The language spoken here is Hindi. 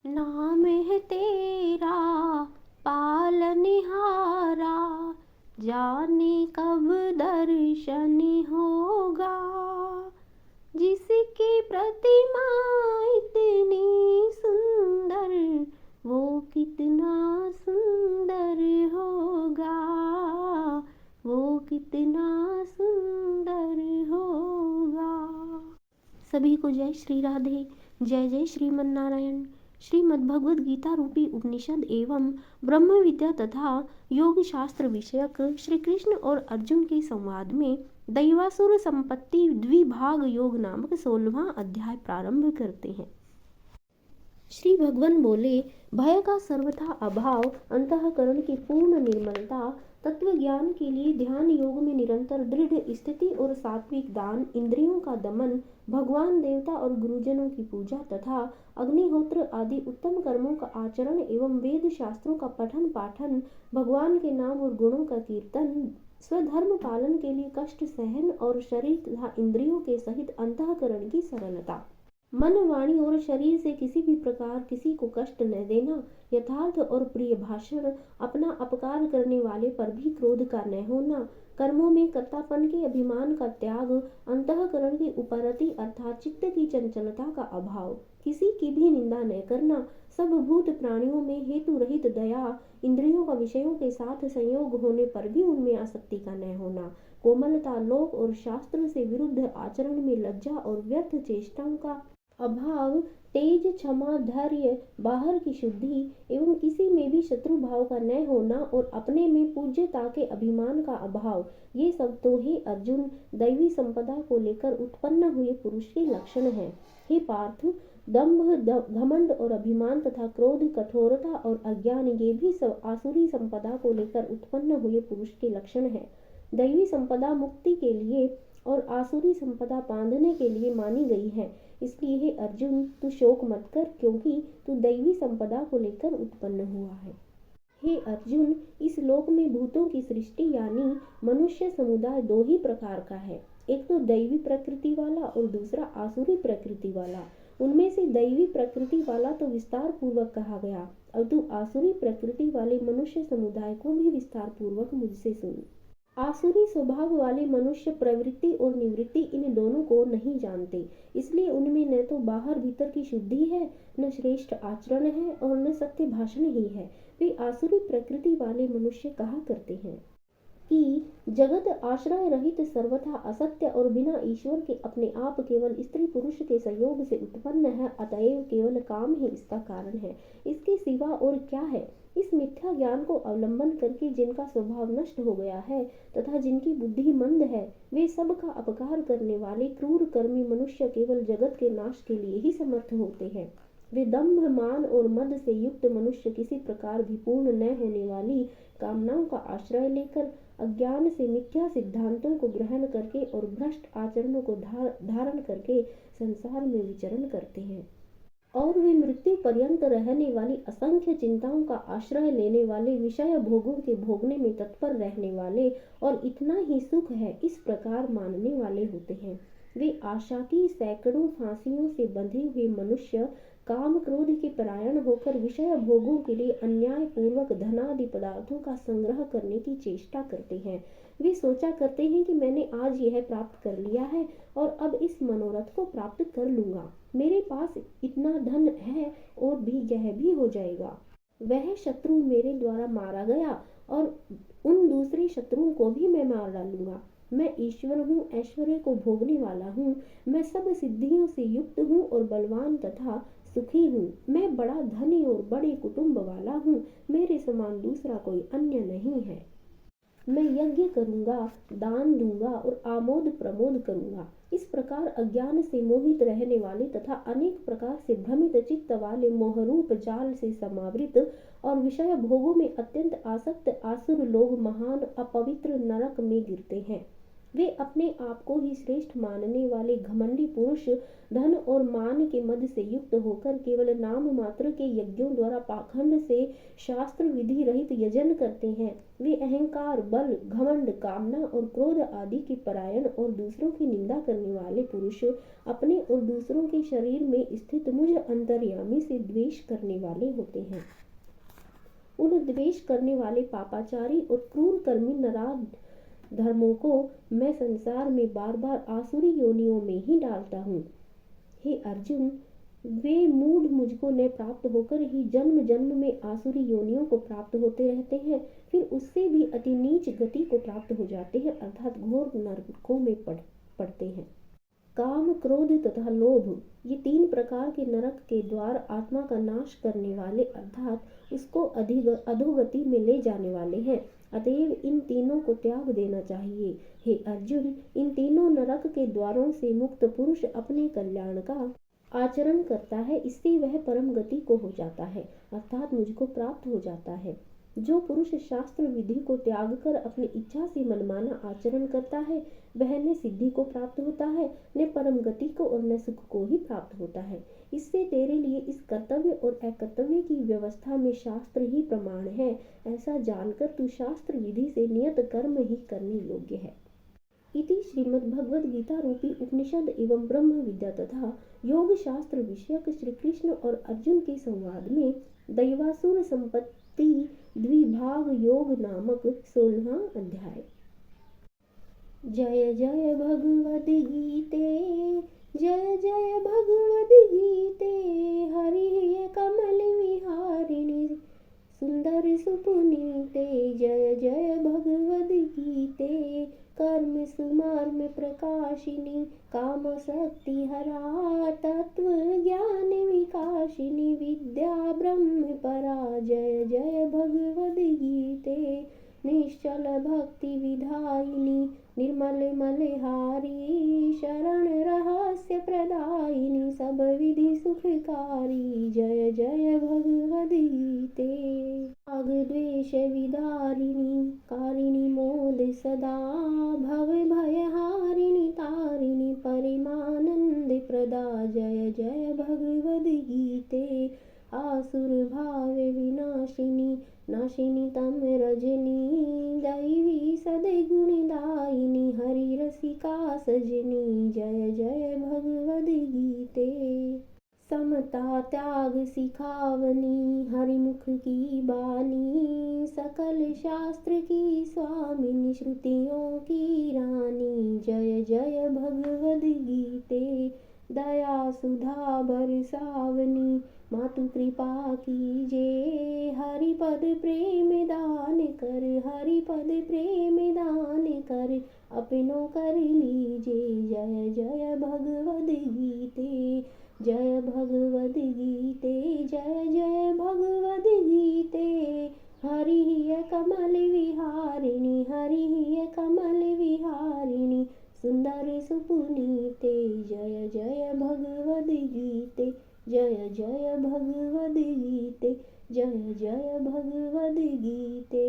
नाम है तेरा पालनहारा, जाने कब दर्शन होगा। जिसकी प्रतिमा इतनी सुंदर, वो कितना सुंदर होगा, वो कितना सुंदर होगा। सभी को जय श्री राधे, जय जय श्रीमन नारायण। श्रीमद् भगवद गीता रूपी उपनिषद एवं ब्रह्म विद्या तथा योग शास्त्र विषयक श्री कृष्ण और अर्जुन के संवाद में दैवासुर संपत्ति द्विभाग योग नामक 16वां अध्याय प्रारंभ करते हैं। श्री भगवान बोले, भय का सर्वथा अभाव, अंतःकरण की पूर्ण निर्मलता, तत्व ज्ञान के लिए ध्यान योग में निरंतर दृढ़ स्थिति और सात्विक दान, इंद्रियों का दमन, भगवान देवता और गुरुजनों की पूजा तथा अग्निहोत्र आदि उत्तम कर्मों का आचरण एवं वेद शास्त्रों का पठन पाठन, भगवान के नाम और गुणों का कीर्तन, स्वधर्म पालन के लिए कष्ट सहन और शरीर तथा इंद्रियों के सहित अंतःकरण की सरलता, मन वाणी और शरीर से किसी भी प्रकार किसी को कष्ट न देना, यथार्थ और प्रिय भाषण, अपना अपकार करने वाले पर भी क्रोध का न होना, कर्मों में कर्तापन के अभिमान का त्याग, अंतःकरण की उपरति अर्थात चित्त की चंचलता का अभाव, किसी की भी निंदा न करना, सब भूत प्राणियों में हेतु रहित दया, इंद्रियों का विषयों के साथ संयोग होने पर भी उनमें आसक्ति का न होना, कोमलता, लोक और शास्त्र से विरुद्ध आचरण में लज्जा और व्यर्थ चेष्टाओं का अभाव, तेज, क्षमा, धैर्य, बाहर की शुद्धि एवं किसी में भी शत्रु भाव का न होना और अपने में पूज्यता के अभिमान का अभाव, ये सब तो हे अर्जुन दैवी संपदा को लेकर उत्पन्न हुए पुरुष के लक्षण हैं। हे पार्थ, दंभ, घमंड और अभिमान तथा क्रोध, कठोरता और अज्ञान, ये भी सब आसुरी संपदा को लेकर उत्पन्न हुए पुरुष के लक्षण हैं। दैवी संपदा मुक्ति के लिए और आसुरी संपदा बांधने के लिए मानी गई है। इसलिए हे अर्जुन, तू शोक मत कर, क्योंकि तू दैवी संपदा को लेकर उत्पन्न हुआ है। हे अर्जुन, इस लोक में भूतों की सृष्टि यानी मनुष्य समुदाय दो ही प्रकार का है, एक तो दैवी प्रकृति वाला और दूसरा आसुरी प्रकृति वाला। उनमें से दैवी प्रकृति वाला तो विस्तार पूर्वक कहा गया, अब तू आसुरी प्रकृति वाले मनुष्य समुदाय को भी विस्तार पूर्वक मुझसे सुन। आसुरी स्वभाव वाले मनुष्य प्रवृत्ति और निवृत्ति इन दोनों को नहीं जानते, इसलिए उनमें न तो बाहर भीतर की शुद्धि है, न श्रेष्ठ आचरण है और न सत्य भाषण ही है। वे आसुरी प्रकृति वाले मनुष्य कहा करते हैं कि जगत आश्रय रहित सर्वथा असत्य और बिना ईश्वर के अपने आप केवल स्त्री पुरुष के संयोग से उत्पन्न है, अतएव केवल काम ही इसका कारण है, इसके सिवा और क्या है। इस मिथ्या ज्ञान को अवलंबन करके जिनका स्वभाव नष्ट हो गया है तथा जिनकी बुद्धि मंद है, वे सबका अपकार करने वाले क्रूर कर्मी मनुष्य केवल जगत के नाश के लिए ही समर्थ होते हैं। वे दंभ, मान और मद से युक्त मनुष्य किसी प्रकार भी पूर्ण न होने वाली कामनाओं का आश्रय लेकर अज्ञान से मिथ्या सिद्धांतों को ग्रहण करके और भ्रष्ट आचरणों को धारण करके संसार में विचरण करते हैं। और वे मृत्यु पर्यंत रहने वाली असंख्य चिंताओं का आश्रय लेने वाले, विषय भोगों के भोगने में तत्पर रहने वाले और इतना ही सुख है इस प्रकार मानने वाले होते हैं। वे आशा की सैकड़ों फांसियों से बंधे हुए मनुष्य काम क्रोध के परायण होकर विषय भोगों के लिए अन्याय पूर्वक धनादि पदार्थों का संग्रह करने की चेष्टा करते हैं। वे सोचा करते हैं कि मैंने आज यह प्राप्त कर लिया है और अब इस मनोरथ को प्राप्त कर लूंगा, मेरे पास इतना धन है और भी यह भी हो जाएगा। वह शत्रु मेरे द्वारा मारा गया और उन दूसरे शत्रुओं को भी मैं मार डालूंगा। मैं ईश्वर हूँ, ऐश्वर्य को भोगने वाला हूँ, मैं सब सिद्धियों से युक्त हूँ और बलवान तथा सुखी हूँ। मैं बड़ा धनी और बड़े कुटुंब वाला हूँ, मेरे समान दूसरा कोई अन्य नहीं है। मैं यज्ञ करूंगा, दान दूंगा और आमोद प्रमोद करूंगा। इस प्रकार अज्ञान से मोहित रहने वाले तथा अनेक प्रकार से भ्रमित चित्त वाले मोहरूप जाल से समावृत और विषय भोगों में अत्यंत आसक्त आसुर लोग महान अपवित्र नरक में गिरते हैं। वे अपने आप को ही श्रेष्ठ मानने वाले घमंडी पुरुष धन और मान के मद से युक्त होकर केवल नाम मात्र के यज्ञों द्वारा पाखंड से शास्त्र विधि रहित यजन करते हैं। वे अहंकार, बल, घमंड, कामना और क्रोध आदि के परायण और दूसरों की निंदा करने वाले पुरुष अपने और दूसरों के शरीर में स्थित मुझ अंतर्यामी से द्वेष करने वाले होते हैं। उन द्वेष करने वाले पापाचारी और क्रूर कर्मी नराध धर्मों को मैं संसार में बार बार आसुरी योनियों में ही डालता हूँ। हे अर्जुन, वे मूढ़ मुझको न प्राप्त होकर ही जन्म जन्म में आसुरी योनियों को प्राप्त होते रहते हैं, फिर उससे भी अति नीच गति को प्राप्त हो जाते हैं, अर्थात घोर नरकों में पड़ते हैं। काम, क्रोध तथा लोभ, ये 3 प्रकार के नरक के द्वार आत्मा का नाश करने वाले अर्थात उसको अधोगति में ले जाने वाले हैं। अतएव इन तीनों को त्याग देना चाहिए। हे अर्जुन, इन तीनों नरक के द्वारों से मुक्त पुरुष अपने कल्याण का आचरण करता है, इससे वह परम गति को हो जाता है, अर्थात मुझको प्राप्त हो जाता है। जो पुरुष शास्त्र विधि को त्याग कर अपनी इच्छा से मनमाना आचरण करता है, वह न सिद्धि को प्राप्त होता है, न परम गति को और न सुख को ही प्राप्त होता है। इससे तेरे लिए इस कर्तव्य और अकर्तव्य की व्यवस्था में शास्त्र ही प्रमाण है। ऐसा जानकर तू शास्त्र विधि से नियत कर्म ही करने योग्य है। इति श्रीमद्भगवद गीता रूपी उपनिषद एवं ब्रह्म विद्या तथा योग शास्त्र विषयक श्री कृष्ण और अर्जुन के संवाद में दैवासुर संपत्ति द्विभाग योग नामक 16वां अध्याय। जय जय भगवद गीते, जय जय भगवद गीते, हरि कमल विहारिणी सुंदर सुपुनीते। जय जय भगवद गीते, कर्म सुमार्म प्रकाशिनी काम शक्ति हरा तत्व ज्ञान विकाशिनी विद्या ब्रह्म परा। जय जय भगवद गीते, निश्चल भक्ति विधायिनी निर्मल मलहारी शरण रहस्य प्रदायिनी सब विधि सुखकारी। जय जय भगवद गीते, राग द्वेष विदारिणी कारिणी मोद सदा भव भयहारिणी तारिणी परिमानंद प्रदा। जय जय भगवद गीते, आसुर भाव विनाशिनी नाशिनी तम रजनी दैवी सद्गुणदायिनी हरि रसिका सजनी। जय जय भगवद गीते, समता त्याग सिखावनी हरिमुख की बानी सकल शास्त्र की स्वामिनी श्रुतियों की रानी। जय जय भगवद गीते, दया सुधा बरसावनी मातु कृपा कीजे हरिपद प्रेम दान कर, हरिपद प्रेम दान कर अपनों कर लीजे। जय जय भगवद गीते, जय भगवद गीते, जय जय भगवद गीते, हरि कमल विहारिणी हरि कमल विहारिणी सुंदर सुपुनीते। जय जय भगवद गीते, जय जय भगवद गीते, जय जय भगवद गीते।